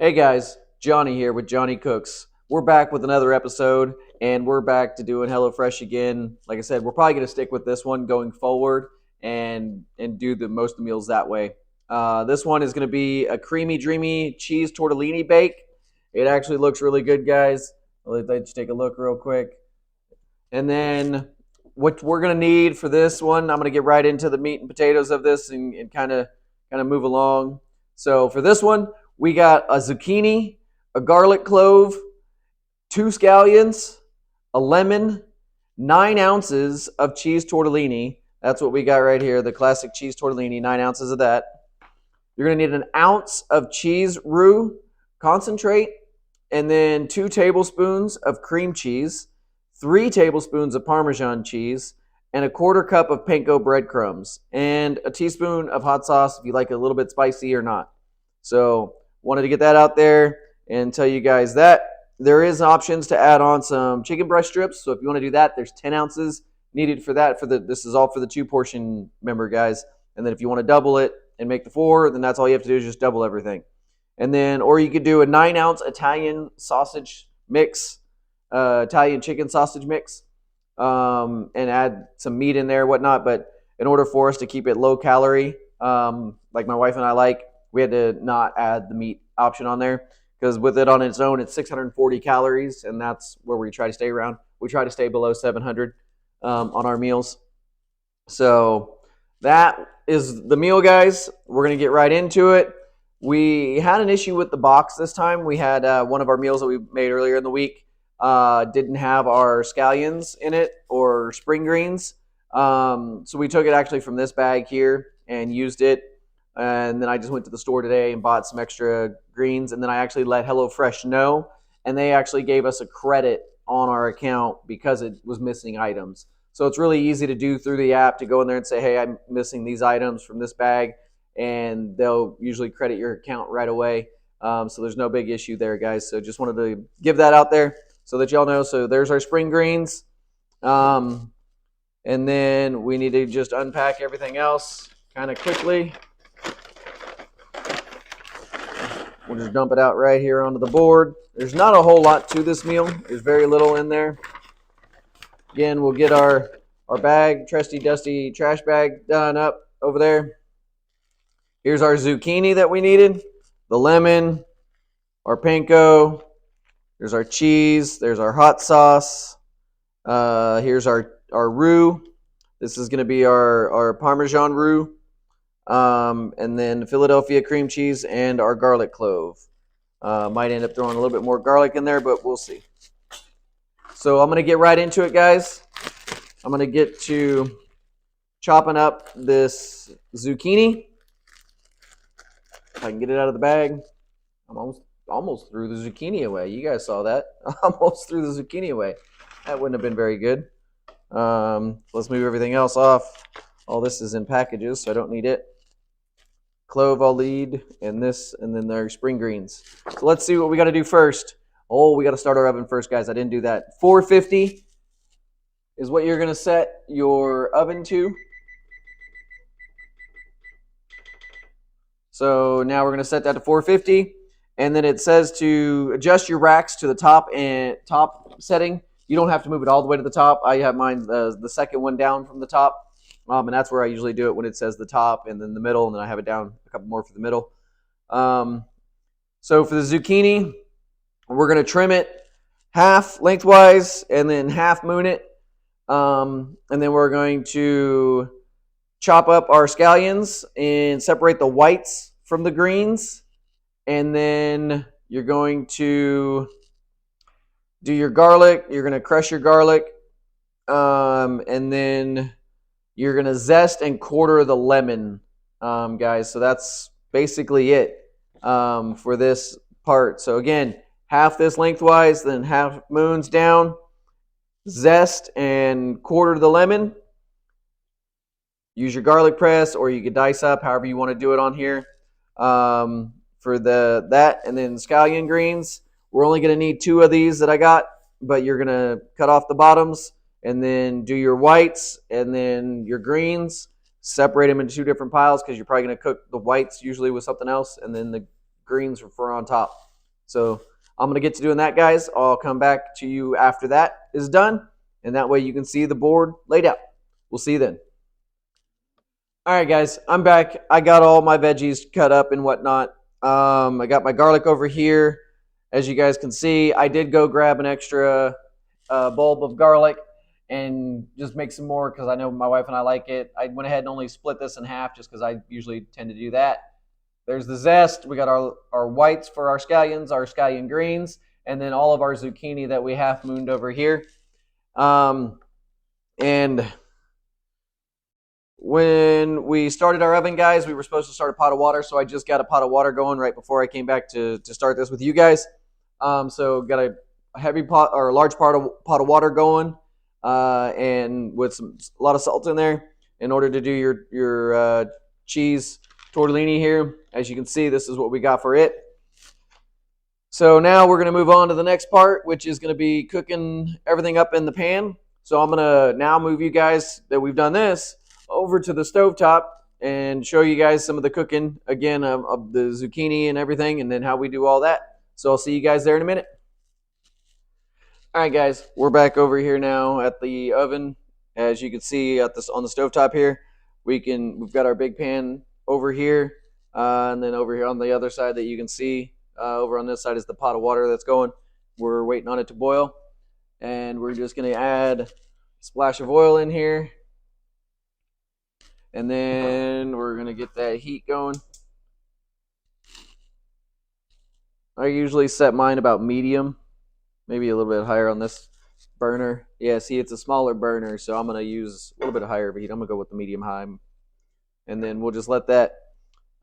Hey guys, Johnny here with Johnny Cooks. We're back with another episode, and we're back to doing HelloFresh again. Like I said, we're probably going to stick with this one going forward and do the most of the meals that way. This one is going to be a creamy, dreamy cheese tortellini bake. It actually looks really good, guys. I'll let you take a look real quick. And then what we're going to need for this one, I'm going to get right into the meat and potatoes of this and kind of move along. So for this one, we got a zucchini, a garlic clove, two scallions, a lemon, 9 ounces of cheese tortellini. That's what we got right here, the classic cheese tortellini, 9 ounces of that. You're going to need an ounce of cheese roux concentrate, and then 2 tablespoons of cream cheese, 3 tablespoons of Parmesan cheese, and a quarter cup of panko breadcrumbs, and a teaspoon of hot sauce if you like it a little bit spicy or not. So wanted to get that out there and tell you guys that there is options to add on some chicken breast strips. So if you want to do that, there's 10 ounces needed for that. This is all for the 2 portion, member guys. And then if you want to double it and make the 4, then that's all you have to do is just double everything. And then, or you could do a 9-ounce Italian sausage mix, Italian chicken sausage mix, and add some meat in there, whatnot. But in order for us to keep it low calorie, like my wife and I like, we had to not add the meat option on there because with it on its own, it's 640 calories, and that's where we try to stay around. We try to stay below 700 on our meals. So that is the meal, guys. We're going to get right into it. We had an issue with the box this time. We had one of our meals that we made earlier in the week didn't have our scallions in it or spring greens. So we took it actually from this bag here and used it. And then I just went to the store today and bought some extra greens. And then I actually let HelloFresh know. And they actually gave us a credit on our account because it was missing items. So it's really easy to do through the app to go in there and say, hey, I'm missing these items from this bag. And they'll usually credit your account right away. So there's no big issue there, guys. So just wanted to give that out there so that y'all know. So there's our spring greens. And then we need to just unpack everything else kind of quickly. We'll just dump it out right here onto the board. There's not a whole lot to this meal. There's very little in there. Again, we'll get our bag, trusty dusty trash bag done up over there. Here's our zucchini that we needed, the lemon, our panko. There's our cheese. There's our hot sauce. Here's our roux. This is going to be our Parmesan roux. And then Philadelphia cream cheese and our garlic clove. Might end up throwing a little bit more garlic in there, but we'll see. So I'm going to get right into it, guys. I'm going to get to chopping up this zucchini. If I can get it out of the bag. I'm almost threw the zucchini away. You guys saw that. Almost threw the zucchini away. That wouldn't have been very good. Let's move everything else off. All this is in packages, so I don't need it. Clove I'll lead, and this, and then their spring greens. So let's see what we got to do first. Oh, we got to start our oven first, guys. I didn't do that. 450 is what you're going to set your oven to. So now we're going to set that to 450, and then it says to adjust your racks to the top setting. You don't have to move it all the way to the top. I have mine the second one down from the top. And that's where I usually do it when it says the top and then the middle, and then I have it down a couple more for the middle. So for the zucchini, we're going to trim it half lengthwise and then half moon it. And then we're going to chop up our scallions and separate the whites from the greens. And then you're going to do your garlic. You're going to crush your garlic. And then you're going to zest and quarter the lemon, guys. So that's basically it for this part. So again, half this lengthwise, then half moons down. Zest and quarter the lemon. Use your garlic press, or you could dice up, however you want to do it on here. For that, and then scallion greens. We're only going to need 2 of these that I got, but you're going to cut off the bottoms. And then do your whites and then your greens. Separate them into 2 different piles because you're probably going to cook the whites usually with something else, and then the greens for on top. So I'm gonna get to doing that, guys. I'll come back to you after that is done, and that way you can see the board laid out. We'll see you then. All right, guys, I'm back. I got all my veggies cut up and whatnot. I got my garlic over here. As you guys can see, I did go grab an extra bulb of garlic and just make some more because I know my wife and I like it. I went ahead and only split this in half just because I usually tend to do that. There's the zest. We got our whites for our scallion greens, and then all of our zucchini that we half mooned over here. And when we started our oven, guys, we were supposed to start a pot of water, so I just got a pot of water going right before I came back to start this with you guys. So got a heavy pot or a large pot of water going, and with a lot of salt in there in order to do your cheese tortellini here. As you can see, this is what we got for it. So now we're going to move on to the next part, which is going to be cooking everything up in the pan. So I'm going to now move you guys that we've done this over to the stovetop and show you guys some of the cooking again of the zucchini and everything, and then how we do all that. So I'll see you guys there in a minute. All right, guys, we're back over here now at the oven. As you can see at this on the stovetop here, we've got our big pan over here, and then over here on the other side that you can see over on this side is the pot of water that's going. We're waiting on it to boil, and we're just going to add a splash of oil in here, and then we're going to get that heat going. I usually set mine about medium, maybe a little bit higher on this burner. Yeah, see, it's a smaller burner, so I'm going to use a little bit higher of a heat. I'm going to go with the medium high, and then we'll just let that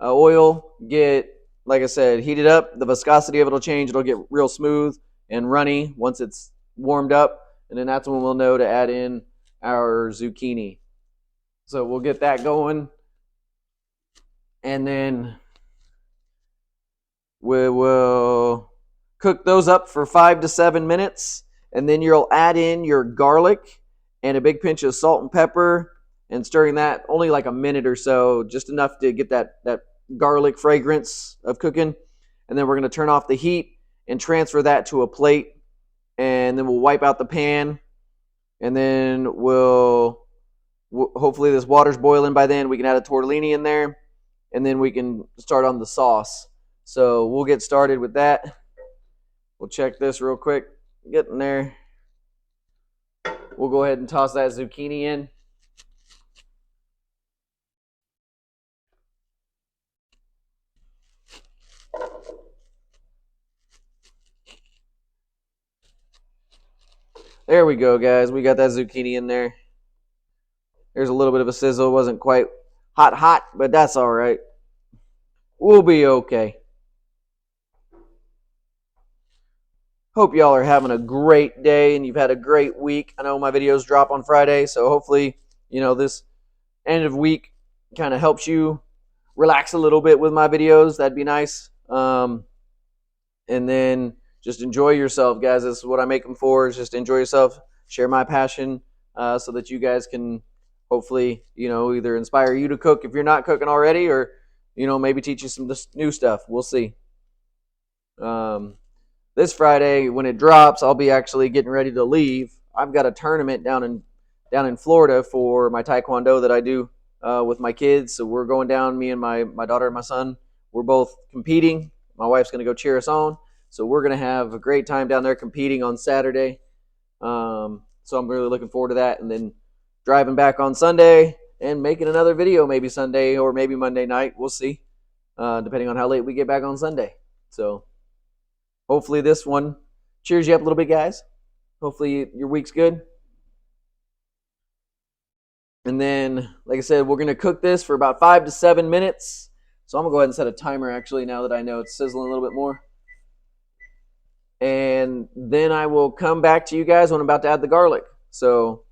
oil get, like I said, heated up. The viscosity of it will change. It'll get real smooth and runny once it's warmed up, and then that's when we'll know to add in our zucchini. So we'll get that going, and then we will cook those up for 5 to 7 minutes, and then you'll add in your garlic and a big pinch of salt and pepper, and stirring that only like a minute or so, just enough to get that garlic fragrance of cooking. And then we're going to turn off the heat and transfer that to a plate, and then we'll wipe out the pan, and then hopefully this water's boiling by then. We can add a tortellini in there, and then we can start on the sauce. So we'll get started with that. We'll check this real quick. Getting there. We'll go ahead and toss that zucchini in. There we go, guys. We got that zucchini in there. There's a little bit of a sizzle. It wasn't quite hot, but that's all right. We'll be okay. Hope y'all are having a great day and you've had a great week. I know my videos drop on Friday, so hopefully, this end of week kind of helps you relax a little bit with my videos. That'd be nice. And then just enjoy yourself, guys. This is what I make them for, is just enjoy yourself, share my passion, so that you guys can hopefully, either inspire you to cook if you're not cooking already, or, maybe teach you some new stuff. We'll see. This Friday, when it drops, I'll be actually getting ready to leave. I've got a tournament down in Florida for my taekwondo that I do with my kids. So we're going down, me and my daughter and my son. We're both competing. My wife's going to go cheer us on. So we're going to have a great time down there competing on Saturday. So I'm really looking forward to that. And then driving back on Sunday and making another video maybe Sunday or maybe Monday night. We'll see, depending on how late we get back on Sunday. So hopefully this one cheers you up a little bit, guys. Hopefully your week's good. And then, like I said, we're going to cook this for about 5 to 7 minutes. So I'm going to go ahead and set a timer, actually, now that I know it's sizzling a little bit more. And then I will come back to you guys when I'm about to add the garlic. So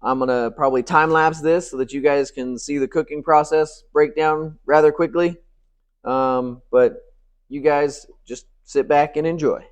I'm going to probably time-lapse this so that you guys can see the cooking process break down rather quickly. But you guys just sit back and enjoy.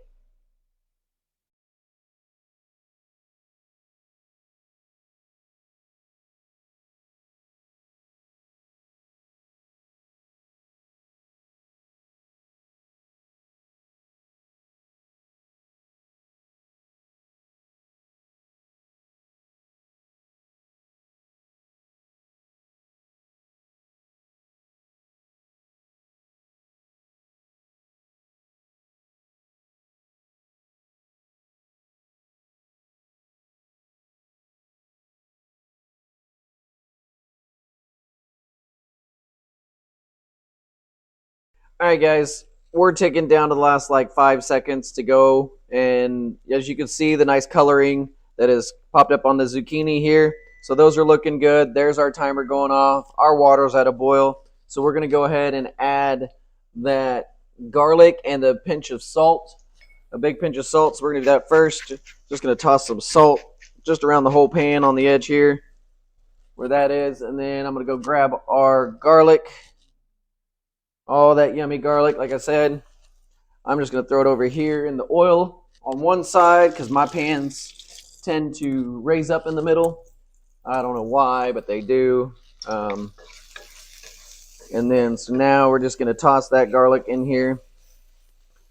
All right, guys, we're ticking down to the last like 5 seconds to go, and as you can see, the nice coloring that has popped up on the zucchini here. So those are looking good. There's our timer going off. Our water's at a boil. So we're gonna go ahead and add that garlic and a pinch of salt, a big pinch of salt. So we're gonna do that first. Just gonna toss some salt just around the whole pan on the edge here, where that is, and then I'm gonna go grab our garlic. All that yummy garlic, like I said. I'm just going to throw it over here in the oil on one side because my pans tend to raise up in the middle. I don't know why, but they do. And then, so now we're just going to toss that garlic in here.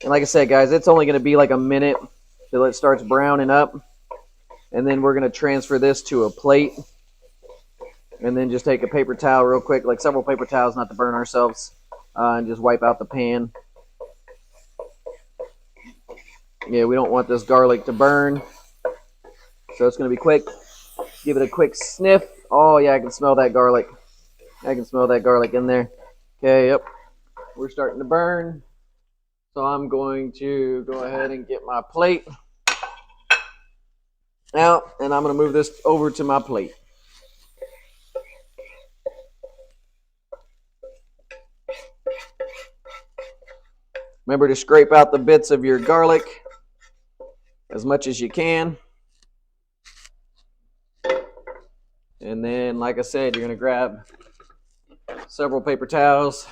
And like I said, guys, it's only going to be like a minute till it starts browning up. And then we're going to transfer this to a plate. And then just take a paper towel real quick, like several paper towels, not to burn ourselves. And just wipe out the pan. Yeah, we don't want this garlic to burn. So it's going to be quick. Give it a quick sniff. Oh, yeah, I can smell that garlic. I can smell that garlic in there. Okay, yep. We're starting to burn. So I'm going to go ahead and get my plate out. And I'm going to move this over to my plate. Remember to scrape out the bits of your garlic as much as you can. And then, like I said, you're going to grab several paper towels.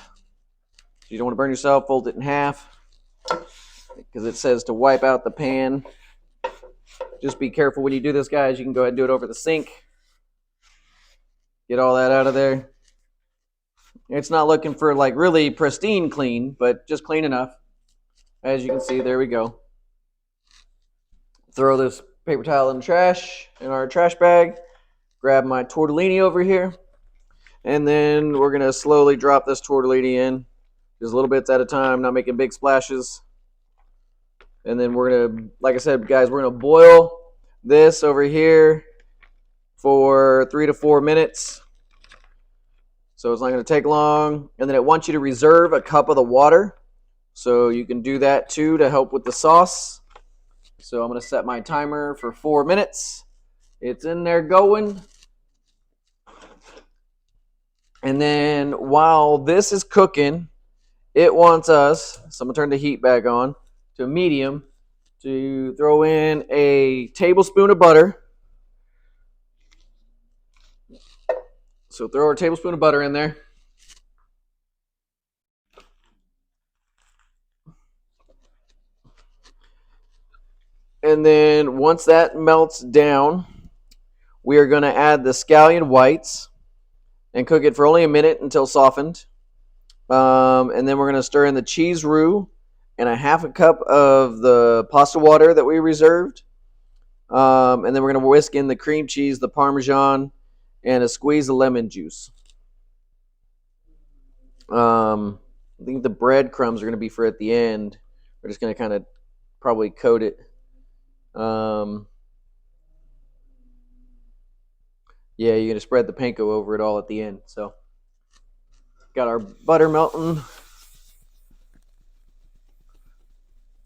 You don't want to burn yourself, fold it in half because it says to wipe out the pan. Just be careful when you do this, guys. You can go ahead and do it over the sink. Get all that out of there. It's not looking for like really pristine clean, but just clean enough. As you can see, there we go. Throw this paper towel in the trash, in our trash bag. Grab my tortellini over here. And then we're going to slowly drop this tortellini in. Just little bits at a time, not making big splashes. And then we're going to, like I said, guys, we're going to boil this over here for 3 to 4 minutes. So it's not going to take long. And then it wants you to reserve a cup of the water. So you can do that too to help with the sauce. So I'm going to set my timer for 4 minutes. It's in there going. And then while this is cooking, it wants us, so I'm going to turn the heat back on to medium, to throw in a tablespoon of butter. So throw our tablespoon of butter in there. And then once that melts down, we are going to add the scallion whites and cook it for only a minute until softened. And then we're going to stir in the cheese roux and a half a cup of the pasta water that we reserved. And then we're going to whisk in the cream cheese, the Parmesan, and a squeeze of lemon juice. I think the breadcrumbs are going to be for at the end. We're just going to kind of probably coat it. Yeah, you're going to spread the panko over it all at the end. So, got our butter melting.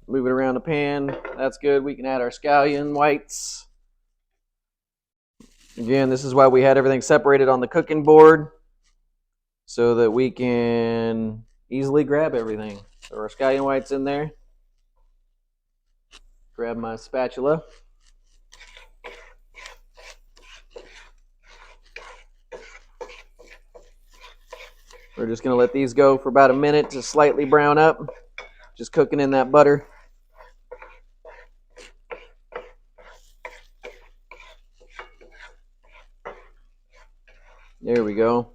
Move it around the pan. That's good. We can add our scallion whites. Again, this is why we had everything separated on the cooking board, so that we can easily grab everything. So our scallion whites in there. Grab my spatula. We're just going to let these go for about a minute to slightly brown up. Just cooking in that butter. There we go.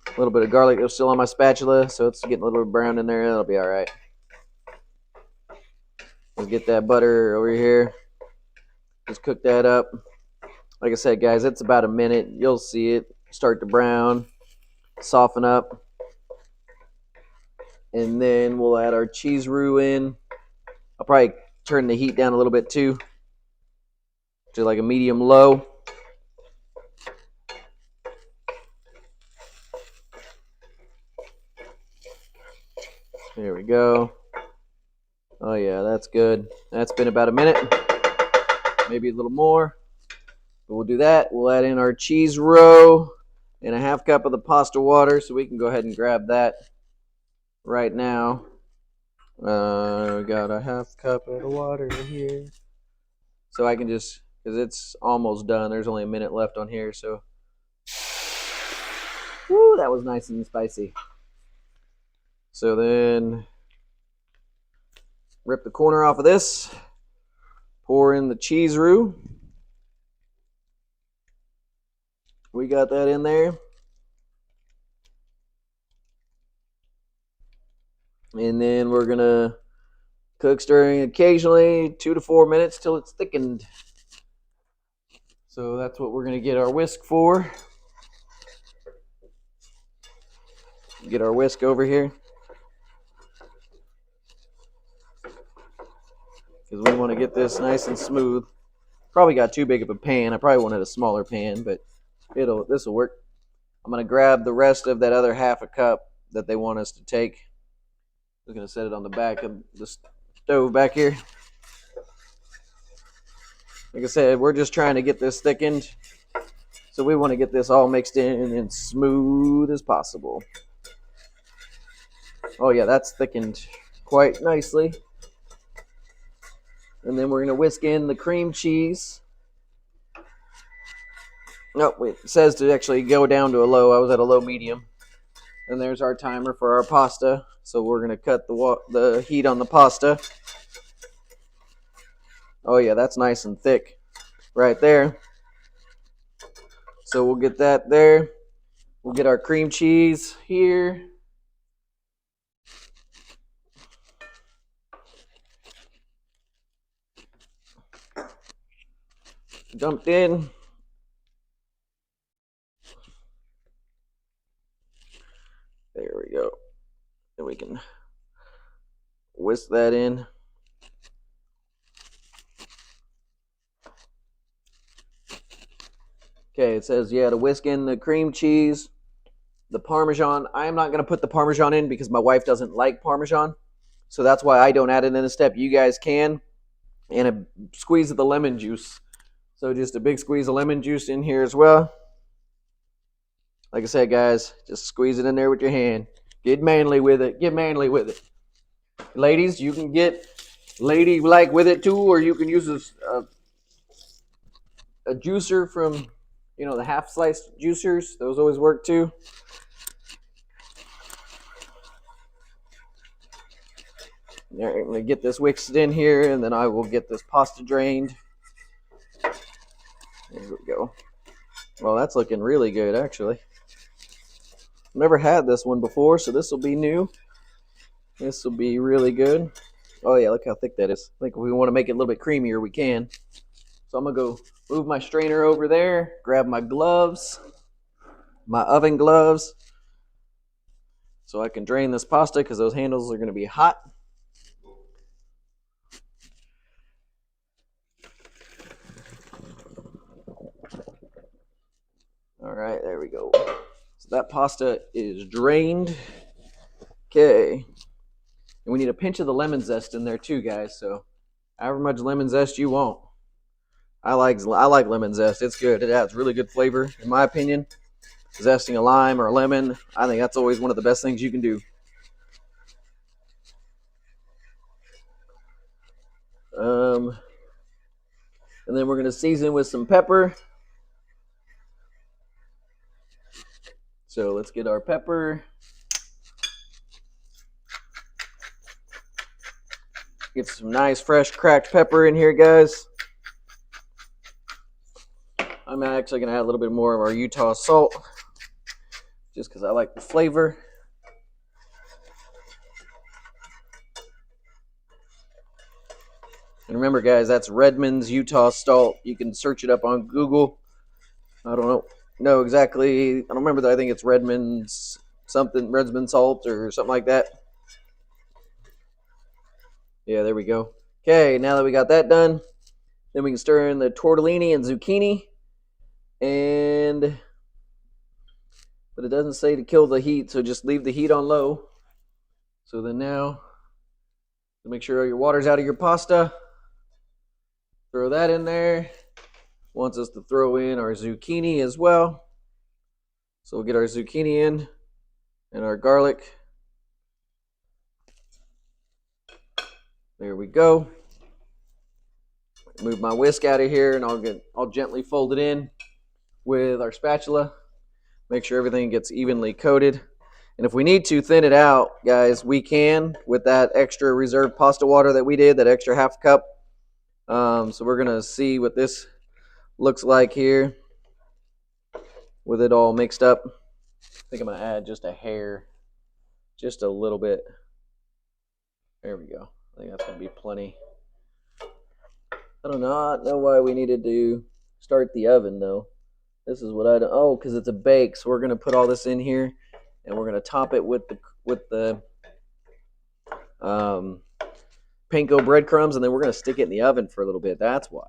A little bit of garlic is still on my spatula, so it's getting a little bit brown in there. That'll be all right. Let's get that butter over here. Just cook that up. Like I said, guys, it's about a minute. You'll see it start to brown, soften up. And then we'll add our cheese roux in. I'll probably turn the heat down a little bit too, to like a medium low. There we go. Oh yeah, that's good. That's been about a minute, maybe a little more. But we'll do that. We'll add in our cheese roe and a half cup of the pasta water, so we can go ahead and grab that right now. We got a half cup of the water here, so I can just, because it's almost done. There's only a minute left on here, so. Woo, that was nice and spicy. So then, rip the corner off of this. Pour in the cheese roux. We got that in there. And then we're going to cook, stirring occasionally 2 to 4 minutes till it's thickened. So that's what we're going to get our whisk for. Get our whisk over here, because we want to get this nice and smooth. Probably got too big of a pan. I probably wanted a smaller pan, but this will work. I'm going to grab the rest of that other half a cup that they want us to take. I'm going to set it on the back of the stove back here. Like I said, we're just trying to get this thickened, so we want to get this all mixed in and smooth as possible. Oh yeah, that's thickened quite nicely. And then we're going to whisk in the cream cheese. Nope, it says to actually go down to a low. I was at a low medium. And there's our timer for our pasta. So we're going to cut the heat on the pasta. Oh yeah, that's nice and thick right there. So we'll get that there. We'll get our cream cheese here. Dumped in. There we go. And we can whisk that in. Okay, it says, yeah, to whisk in the cream cheese, the Parmesan. I am not going to put the Parmesan in because my wife doesn't like Parmesan. So that's why I don't add it in a step. You guys can. And a squeeze of the lemon juice. So just a big squeeze of lemon juice in here as well. Like I said, guys, just squeeze it in there with your hand. Get manly with it. Get manly with it. Ladies, you can get ladylike with it too, or you can use a juicer from, the half sliced juicers. Those always work too. All right, I'm going to get this whisked in here, and then I will get this pasta drained. There we go. Well, that's looking really good, actually. I've never had this one before, so this will be new. This will be really good. Oh, yeah, look how thick that is. I think if we want to make it a little bit creamier, we can. So I'm going to go move my strainer over there, grab my gloves, my oven gloves, so I can drain this pasta because those handles are going to be hot. All right, there we go. So that pasta is drained. Okay. And we need a pinch of the lemon zest in there too, guys. So however much lemon zest you want. I like lemon zest. It's good. It adds really good flavor, in my opinion. Zesting a lime or a lemon, I think that's always one of the best things you can do. And then we're going to season with some pepper. So let's get our pepper. Get some nice fresh cracked pepper in here, guys. I'm actually going to add a little bit more of our Utah salt, just because I like the flavor. And remember, guys, that's Redmond's Utah salt. You can search it up on Google. I don't know exactly. I don't remember that. I think it's Redmond's salt or something like that. Yeah, there we go. Okay, now that we got that done, then we can stir in the tortellini and zucchini. But it doesn't say to kill the heat, so just leave the heat on low. So then now, to make sure your water's out of your pasta, throw that in there. Wants us to throw in our zucchini as well. So we'll get our zucchini in and our garlic. There we go. Move my whisk out of here, and I'll gently fold it in with our spatula. Make sure everything gets evenly coated. And if we need to thin it out, guys, we can with that extra reserved pasta water that we did, that extra half cup. So we're gonna see what this looks like here with it all mixed up. I think I'm gonna add just a hair, just a little bit. There we go. I think that's gonna be plenty. I do not know why we needed to start the oven though. This is what I do. Oh, because it's a bake. So we're gonna put all this in here, and we're gonna top it with the panko breadcrumbs, and then we're gonna stick it in the oven for a little bit. That's why.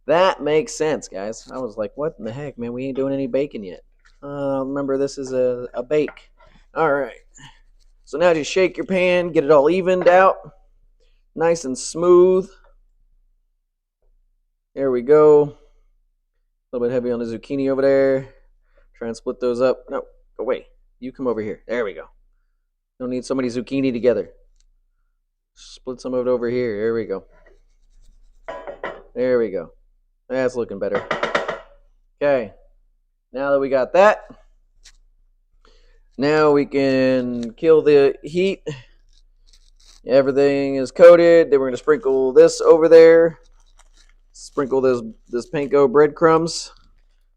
That makes sense, guys. I was like, what in the heck, man? We ain't doing any baking yet. Remember, this is a bake. All right. So now just shake your pan, get it all evened out, nice and smooth. There we go. A little bit heavy on the zucchini over there. Try and split those up. No, go away. You come over here. There we go. Don't need so many zucchini together. Split some of it over here. There we go. There we go. That's looking better. Okay. Now that we got that, now we can kill the heat. Everything is coated. Then we're going to sprinkle this over there. Sprinkle this panko breadcrumbs.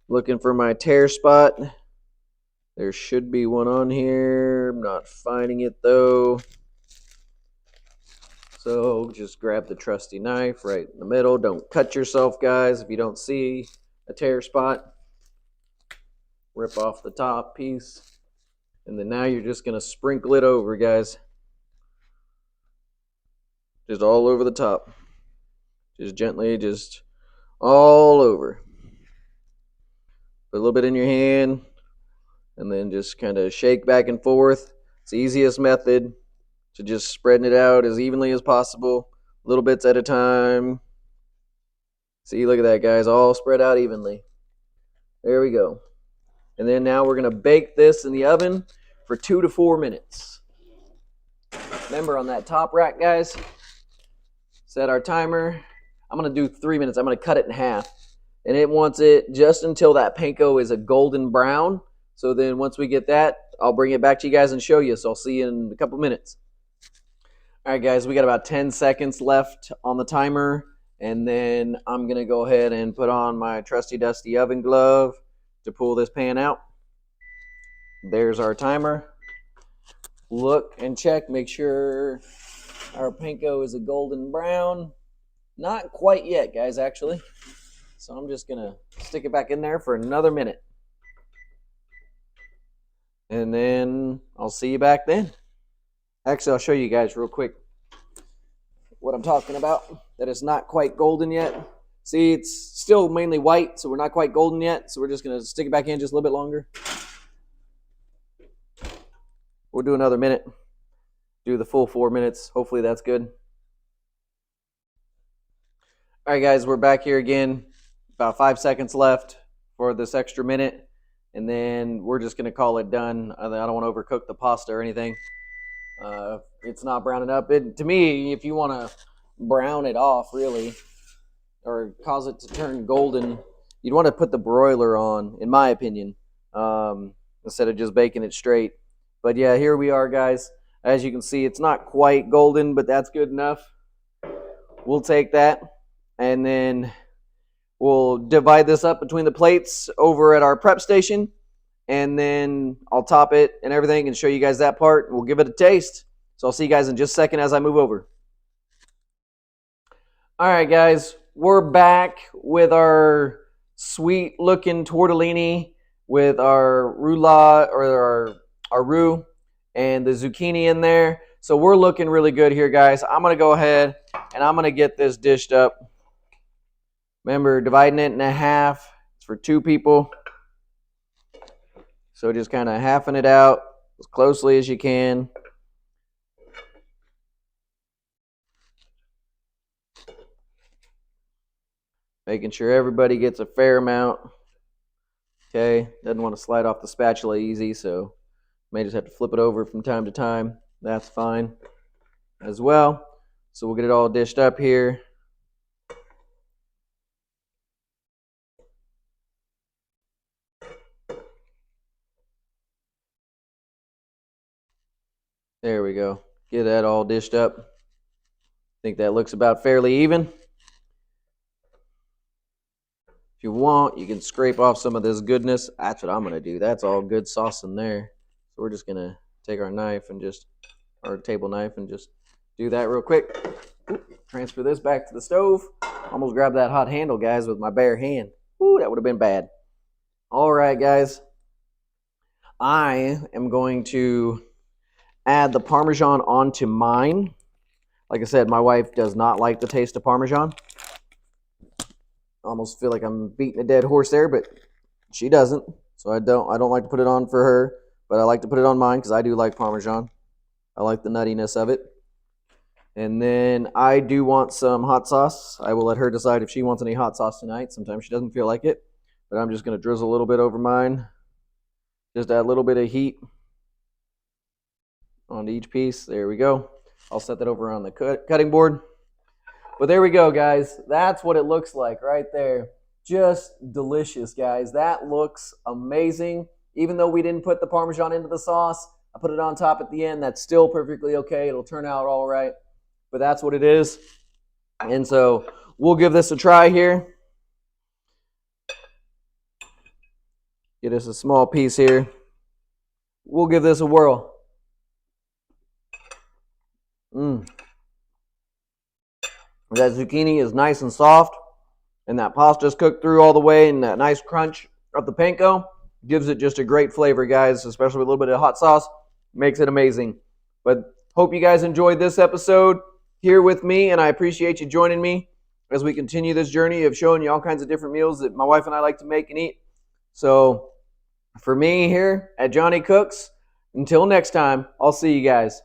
Looking for my tear spot. There should be one on here. I'm not finding it though. So just grab the trusty knife right in the middle. Don't cut yourself, guys, if you don't see a tear spot. Rip off the top piece. And then now you're just going to sprinkle it over, guys. Just all over the top. Just gently, just all over. Put a little bit in your hand. And then just kind of shake back and forth. It's the easiest method to just spreading it out as evenly as possible. Little bits at a time. See, look at that, guys. All spread out evenly. There we go. And then now we're going to bake this in the oven for 2 to 4 minutes. Remember, on that top rack, guys, set our timer. I'm going to do 3 minutes. I'm going to cut it in half. And it wants it just until that panko is a golden brown. So then once we get that, I'll bring it back to you guys and show you. So I'll see you in a couple minutes. All right, guys, we got about 10 seconds left on the timer. And then I'm going to go ahead and put on my trusty dusty oven glove to pull this pan out. There's our timer. Look and check, make sure our panko is a golden brown. Not quite yet, guys, actually. So I'm just going to stick it back in there for another minute. And then I'll see you back then. Actually, I'll show you guys real quick what I'm talking about. That it's not quite golden yet. See, it's still mainly white, so we're not quite golden yet. So we're just going to stick it back in just a little bit longer. We'll do another minute. Do the full 4 minutes. Hopefully that's good. All right, guys, we're back here again. About 5 seconds left for this extra minute. And then we're just going to call it done. I don't want to overcook the pasta or anything. It's not browning up. To me, if you want to brown it off, really, or cause it to turn golden, you'd want to put the broiler on, in my opinion, instead of just baking it straight. But yeah, here we are, guys. As you can see, it's not quite golden, but that's good enough. We'll take that, and then we'll divide this up between the plates over at our prep station, and then I'll top it and everything and show you guys that part. We'll give it a taste. So I'll see you guys in just a second as I move over. All right, guys, we're back with our sweet-looking tortellini with our roulade, or our roux, and the zucchini in there. So we're looking really good here, guys. I'm going to go ahead and I'm going to get this dished up. Remember, dividing it in half. It's for 2 people. So just kind of halving it out as closely as you can. Making sure everybody gets a fair amount. Okay, doesn't want to slide off the spatula easy, so may just have to flip it over from time to time. That's fine as well. So we'll get it all dished up here. There we go. Get that all dished up. I think that looks about fairly even. If you want, you can scrape off some of this goodness. That's what I'm going to do. That's all good sauce in there. So we're just going to take our knife and just, our table knife, and just do that real quick. Transfer this back to the stove. Almost grabbed that hot handle, guys, with my bare hand. Ooh, that would have been bad. All right, guys. I am going to add the Parmesan onto mine. Like I said, my wife does not like the taste of Parmesan. Almost feel like I'm beating a dead horse there, but she doesn't. So I don't like to put it on for her, but I like to put it on mine because I do like Parmesan. I like the nuttiness of it. And then I do want some hot sauce. I will let her decide if she wants any hot sauce tonight. Sometimes she doesn't feel like it, but I'm just going to drizzle a little bit over mine. Just add a little bit of heat onto each piece. There we go. I'll set that over on the cutting board. But there we go, guys. That's what it looks like right there. Just delicious, guys. That looks amazing. Even though we didn't put the Parmesan into the sauce, I put it on top at the end. That's still perfectly okay. It'll turn out all right. But that's what it is. And so we'll give this a try here. Get us a small piece here. We'll give this a whirl. That zucchini is nice and soft, and that pasta's cooked through all the way, and that nice crunch of the panko gives it just a great flavor, guys, especially with a little bit of hot sauce. Makes it amazing. But hope you guys enjoyed this episode here with me, and I appreciate you joining me as we continue this journey of showing you all kinds of different meals that my wife and I like to make and eat. So for me here at Johnny Cooks, until next time, I'll see you guys.